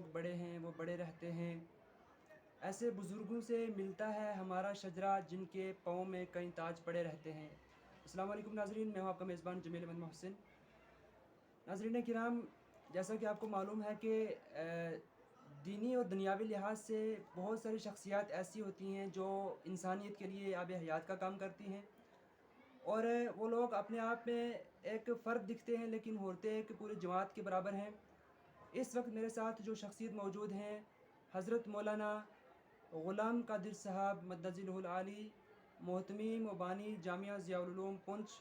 لوگ بڑے ہیں وہ بڑے رہتے ہیں، ایسے بزرگوں سے ملتا ہے ہمارا شجرہ جن کے پاؤں میں کئی تاج پڑے رہتے ہیں۔ السلام علیکم ناظرین، میں ہوں آپ کا میزبان جمیل احمد محسن۔ ناظرین کرام، جیسا کہ آپ کو معلوم ہے کہ دینی اور دنیاوی لحاظ سے بہت ساری شخصیات ایسی ہوتی ہیں جو انسانیت کے لیے آب حیات کا کام کرتی ہیں، اور وہ لوگ اپنے آپ میں ایک فرد دکھتے ہیں لیکن ہوتے ایک پورے جماعت کے برابر ہیں۔ اس وقت میرے ساتھ جو شخصیت موجود ہیں، حضرت مولانا غلام قادر صاحب مدظلہ العالی، محتمیم و بانی جامعہ ضیاء العلوم پونچھ،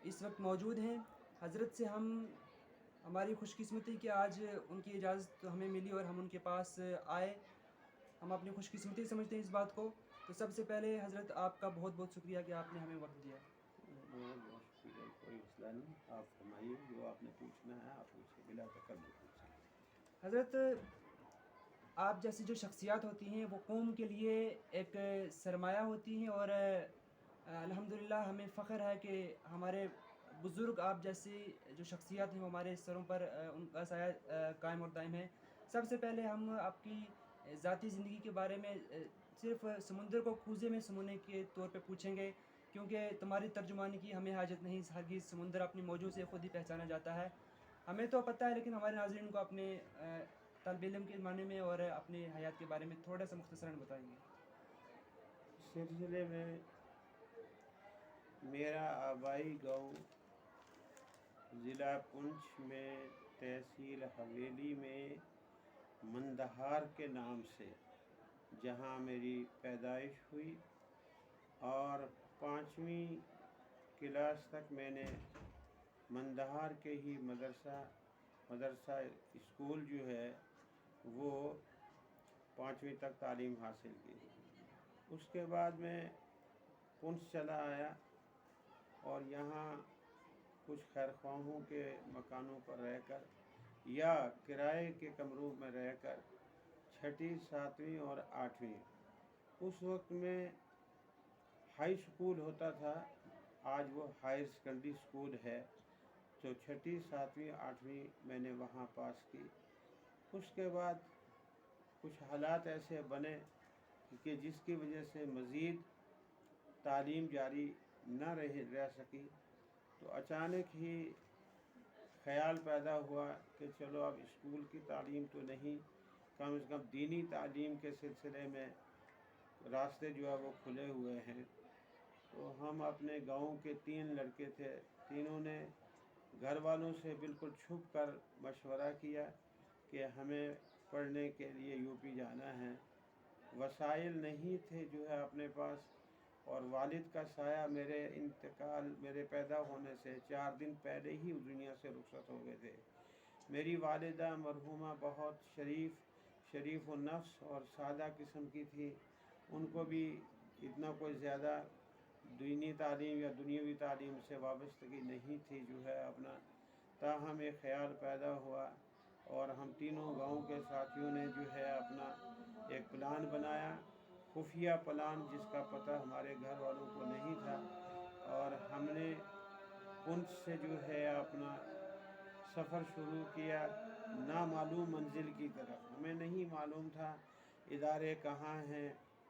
اس وقت موجود ہیں۔ حضرت سے ہماری خوش قسمتی کہ آج ان کی اجازت ہمیں ملی اور ہم ان کے پاس آئے، ہم اپنی خوش قسمتی سمجھتے ہیں اس بات کو۔ تو سب سے پہلے حضرت آپ کا بہت بہت شکریہ کہ آپ نے ہمیں وقت دیا۔ بہت بہت شکریہ، کوئی مسئلہ نہیں، آپ فرمائیے جو آپ نے پوچھنا ہے آپ پوچھیں، بلا تکلف پوچھیں۔ حضرت، آپ جیسی جو شخصیات ہوتی ہیں وہ قوم کے لیے ایک سرمایہ ہوتی ہیں، اور الحمدللہ ہمیں فخر ہے کہ ہمارے بزرگ آپ جیسی جو شخصیات ہیں وہ ہمارے سروں پر ان کا سایہ قائم اور دائم ہے۔ سب سے پہلے ہم آپ کی ذاتی زندگی کے بارے میں صرف سمندر کو کوزے میں سمونے کے طور پہ پوچھیں گے، کیونکہ تمہاری ترجمانی کی ہمیں حاجت نہیں، ہرگز سمندر اپنی موجوں سے خود ہی پہچانا جاتا ہے۔ ہمیں تو پتہ ہے لیکن ہمارے ناظرین کو اپنے طالب علم کے معنی میں اور اپنی حیات کے بارے میں تھوڑا سا مختصراً بتائیں گے۔ اس سلسلے میں میرا آبائی گاؤں ضلع پونچھ میں تحصیل حویلی میں مندہار کے نام سے، جہاں میری پیدائش ہوئی، اور 5ویں کلاس تک میں نے مندہار کے ہی مدرسہ اسکول جو ہے وہ 5ویں تک تعلیم حاصل کی۔ اس کے بعد میں پونچھ چلا آیا اور یہاں کچھ خیر خواہوں کے مکانوں پر رہ کر یا کرائے کے کمروں میں رہ کر 6ٹھی 7ویں اور 8ویں، اس وقت میں ہائی اسکول ہوتا تھا، آج وہ ہائر سیکنڈری اسکول ہے، تو 6ٹھی 7ویں 8ویں میں نے وہاں پاس کی۔ اس کے بعد کچھ حالات ایسے بنے کہ جس کی وجہ سے مزید تعلیم جاری نہ رہ سکی، تو اچانک ہی خیال پیدا ہوا کہ چلو اب اسکول کی تعلیم تو نہیں، کم از کم دینی تعلیم کے سلسلے میں راستے جو ہے وہ کھلے ہوئے ہیں۔ تو ہم اپنے گاؤں کے 3 لڑکے تھے، تینوں نے گھر والوں سے بالکل چھپ کر مشورہ کیا کہ ہمیں پڑھنے کے لیے یو پی جانا ہے۔ وسائل نہیں تھے جو ہے اپنے پاس، اور والد کا سایہ میرے پیدا ہونے سے 4 دن پہلے ہی دنیا سے رخصت ہو گئے تھے۔ میری والدہ مرحومہ بہت شریف النفس اور سادہ قسم کی تھی، ان کو بھی اتنا کوئی زیادہ دینی تعلیم یا دنیاوی تعلیم سے وابستگی نہیں تھی جو ہے اپنا، تاہم ایک خیال پیدا ہوا اور ہم تینوں گاؤں کے ساتھیوں نے جو ہے اپنا ایک پلان بنایا، خفیہ پلان، جس کا پتہ ہمارے گھر والوں کو نہیں تھا، اور ہم نے پونچھ سے جو ہے اپنا سفر شروع کیا نامعلوم منزل کی طرف۔ ہمیں نہیں معلوم تھا ادارے کہاں ہیں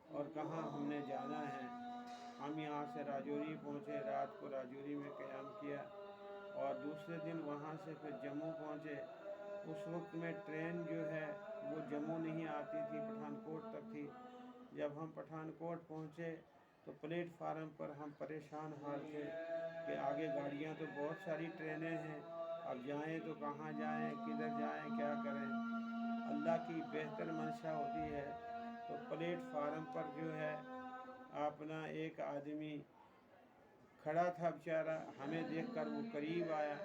اور کہاں ہم نے جانا ہے۔ ہم یہاں سے راجوری پہنچے، رات کو راجوری میں قیام کیا، اور دوسرے دن وہاں سے پھر جموں پہنچے۔ اس وقت میں ٹرین جو ہے وہ جموں نہیں آتی تھی، پٹھان کوٹ تک تھی۔ جب ہم پٹھان کوٹ پہنچے تو پلیٹ فارم پر ہم پریشان حال تھے کہ آگے گاڑیاں تو بہت ساری ٹرینیں ہیں، اب جائیں تو کہاں جائیں، کدھر جائیں، کیا کریں۔ اللہ کی بہتر منشا ہوتی ہے تو پلیٹ فارم پر جو ہے اپنا ایک آدمی کھڑا تھا بیچارہ، ہمیں دیکھ کر وہ قریب آیا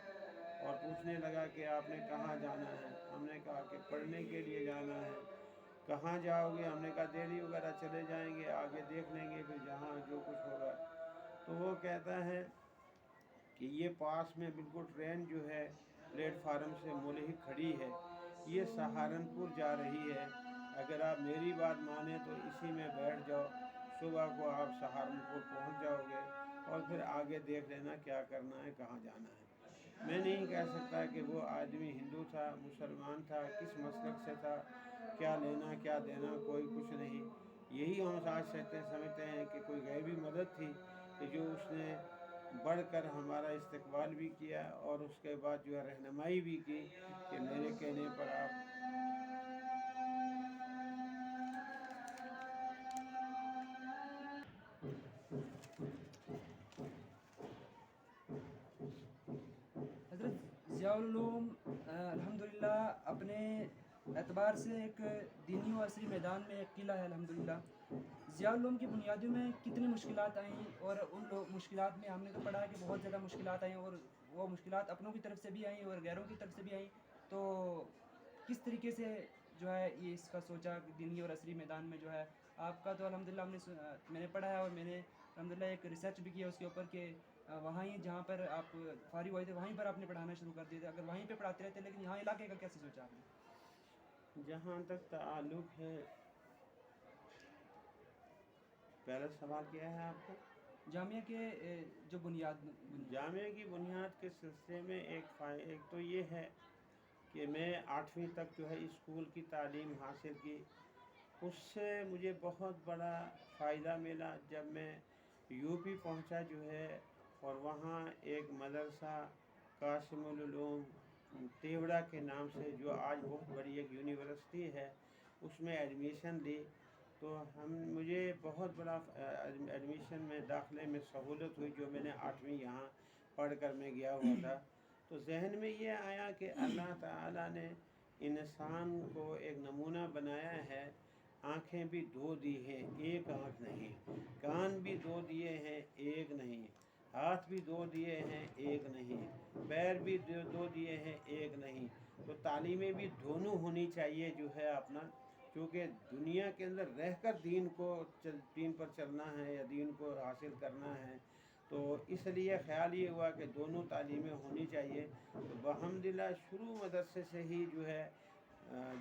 اور پوچھنے لگا کہ آپ نے کہاں جانا ہے؟ ہم نے کہا کہ پڑھنے کے لیے جانا ہے۔ کہاں جاؤ گے؟ ہم نے کہا دہلی وغیرہ چلے جائیں گے، آگے دیکھ لیں گے پھر جہاں جو کچھ ہوگا۔ تو وہ کہتا ہے کہ یہ پاس میں بالکل ٹرین جو ہے پلیٹ فارم سے ملحق کھڑی ہے، یہ سہارنپور جا رہی ہے، اگر آپ میری بات مانیں تو اسی میں بیٹھ جاؤ، صبح کو آپ سہارنپور پہنچ جاؤ گے، اور پھر آگے دیکھ لینا کیا کرنا ہے، کہاں جانا ہے۔ میں نہیں کہہ سکتا کہ وہ آدمی ہندو تھا، مسلمان تھا، کس مسلک سے تھا، کیا لینا کیا دینا، کوئی کچھ نہیں. یہی ہم آج سمجھتے ہیں کہ کوئی غیبی مدد تھی کہ جو اس نے بڑھ کر ہمارا استقبال بھی کیا اور اس کے بعد جو ہے رہنمائی بھی کی کہ میرے کہنے پر آپ. حضرت ضیاء العلوم الحمدللہ اپنے اعتبار سے ایک دینی و عصری میدان میں ایک قلعہ ہے الحمدللہ. ضیاء العلوم کی بنیادوں میں کتنی مشکلات آئیں، اور ان مشکلات میں ہم نے تو پڑھا ہے کہ بہت زیادہ مشکلات آئیں، اور وہ مشکلات اپنوں کی طرف سے بھی آئیں اور غیروں کی طرف سے بھی آئیں. تو کس طریقے سے جو ہے یہ اس کا سوچا کہ دینی اور عصری میدان میں جو ہے آپ کا تو الحمدللہ میں نے پڑھا ہے اور میں نے الحمدللہ ایک ریسرچ بھی کیا اس کے اوپر کہ وہاں ہی جہاں پر آپ فارغ ہوئے تھے وہیں پر آپ نے پڑھانا شروع کر دیے تھے، اگر وہیں پہ پڑھاتے رہتے، لیکن یہاں علاقے کا کیسے سوچا آپ نے؟ جہاں تک تعلق ہے، پہلا سوال کیا ہے آپ کو؟ جامعہ کے جو بنیاد جامعہ کی بنیاد کے سلسلے میں ایک تو یہ ہے کہ میں 8ویں تک جو ہے اسکول کی تعلیم حاصل کی. اس سے مجھے بہت بڑا فائدہ ملا جب میں یو پی پہنچا جو ہے، اور وہاں ایک مدرسہ قاسم العلوم تیوڑا کے نام سے جو آج بہت بڑی ایک یونیورسٹی ہے، اس میں ایڈمیشن لی. تو مجھے بہت بڑا ایڈمیشن میں داخلے میں سہولت ہوئی جو میں نے 8ویں یہاں پڑھ کر میں گیا ہوا تھا. تو ذہن میں یہ آیا کہ اللہ تعالیٰ نے انسان کو ایک نمونہ بنایا ہے. آنکھیں بھی 2 دی ہیں، ایک آنکھ نہیں. کان بھی 2 دیے ہیں، ایک نہیں. ہاتھ بھی 2 دیے ہیں، ایک نہیں. پیر بھی 2 دیے ہیں، ایک نہیں. تو تعلیمیں بھی دونوں ہونی چاہیے جو ہے اپنا، کیونکہ دنیا کے اندر رہ کر دین پر چلنا ہے یا دین کو حاصل کرنا ہے. تو اس لیے خیال یہ ہوا کہ دونوں تعلیمیں ہونی چاہیے. تو بحمدللہ شروع مدرسے سے ہی جو ہے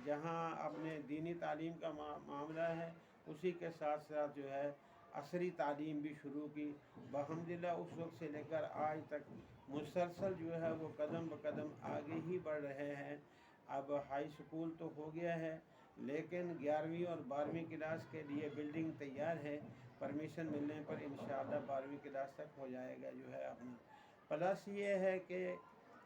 جہاں اپنے دینی تعلیم کا معاملہ ہے، اسی کے ساتھ ساتھ جو ہے عصری تعلیم بھی شروع کی. بحمدللہ اس وقت سے لے کر آج تک مسلسل جو ہے وہ قدم بقدم آگے ہی بڑھ رہے ہیں. اب ہائی سکول تو ہو گیا ہے، لیکن 11ویں اور 12ویں کلاس کے لیے بلڈنگ تیار ہے. پرمیشن ملنے پر انشاءاللہ 12ویں کلاس تک ہو جائے گا جو ہے اپنا. پلس یہ ہے کہ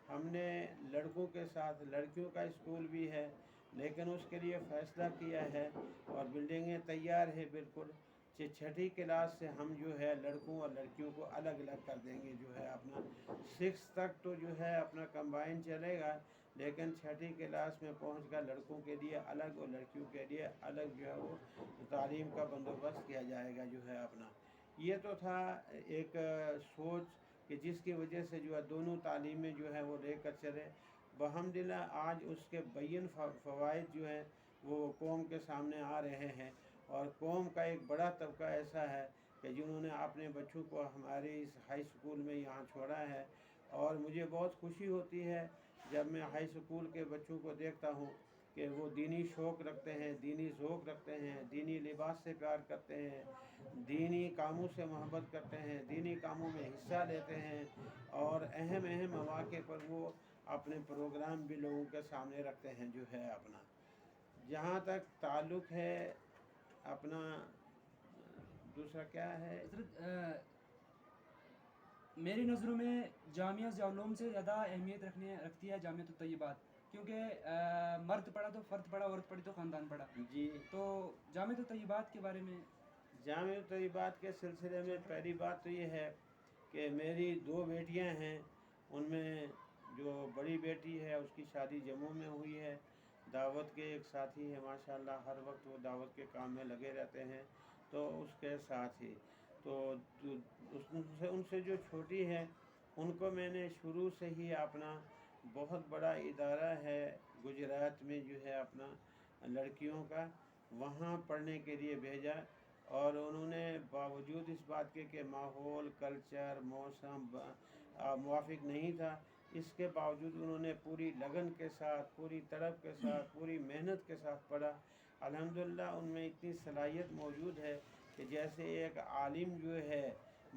ہم نے لڑکوں کے ساتھ لڑکیوں کا اسکول بھی ہے، لیکن اس کے لیے فیصلہ کیا ہے اور بلڈنگیں تیار ہے بالکل. 6ٹھی کلاس سے ہم جو ہے لڑکوں اور لڑکیوں کو الگ الگ کر دیں گے جو ہے اپنا. 6 تک تو جو ہے اپنا کمبائن چلے گا، لیکن 6ٹھی کلاس میں پہنچ کر لڑکوں کے لیے الگ اور لڑکیوں کے لیے الگ جو ہے وہ تعلیم کا بندوبست کیا جائے گا جو ہے اپنا. یہ تو تھا ایک سوچ کہ جس کی وجہ سے جو ہے دونوں تعلیمیں جو ہے وہ لے کر چلے. بحمدللہ آج اس کے بین فوائد جو ہیں وہ قوم کے سامنے آ رہے ہیں، اور قوم کا ایک بڑا طبقہ ایسا ہے کہ جنہوں نے اپنے بچوں کو ہمارے اس ہائی سکول میں یہاں چھوڑا ہے. اور مجھے بہت خوشی ہوتی ہے جب میں ہائی سکول کے بچوں کو دیکھتا ہوں کہ وہ دینی شوق رکھتے ہیں، دینی ذوق رکھتے ہیں، دینی لباس سے پیار کرتے ہیں، دینی کاموں سے محبت کرتے ہیں، دینی کاموں میں حصہ لیتے ہیں، اور اہم مواقع پر وہ اپنے پروگرام بھی لوگوں کے سامنے رکھتے ہیں جو ہے اپنا. جہاں تک تعلق ہے اپنا دوسرا کیا ہے، حضرت میری نظروں میں جامعہ ضیاء العلوم سے زیادہ اہمیت رکھتی ہے جامعۃ الطیبات، کیونکہ مرد پڑھا تو فرد پڑھا، عورت پڑھی تو خاندان پڑھا. جی. تو جامعۃ الطیبات کے بارے میں جامعہ الطیبات کے سلسلے میں پہلی بات تو یہ ہے کہ میری 2 بیٹیاں ہیں. ان میں جو بڑی بیٹی ہے اس کی شادی جموں میں ہوئی ہے. دعوت کے ایک ساتھی ہیں ماشاءاللہ، ہر وقت وہ دعوت کے کام میں لگے رہتے ہیں. تو اس کے ساتھ ہی تو ان سے جو چھوٹی ہے ان کو میں نے شروع سے ہی اپنا بہت بڑا ادارہ ہے گجرات میں جو ہے اپنا لڑکیوں کا، وہاں پڑھنے کے لیے بھیجا. اور انہوں نے باوجود اس بات کے کہ ماحول، کلچر، موسم موافق نہیں تھا، اس کے باوجود انہوں نے پوری لگن کے ساتھ، پوری تڑپ کے ساتھ، پوری محنت کے ساتھ پڑھا. الحمدللہ ان میں اتنی صلاحیت موجود ہے کہ جیسے ایک عالم جو ہے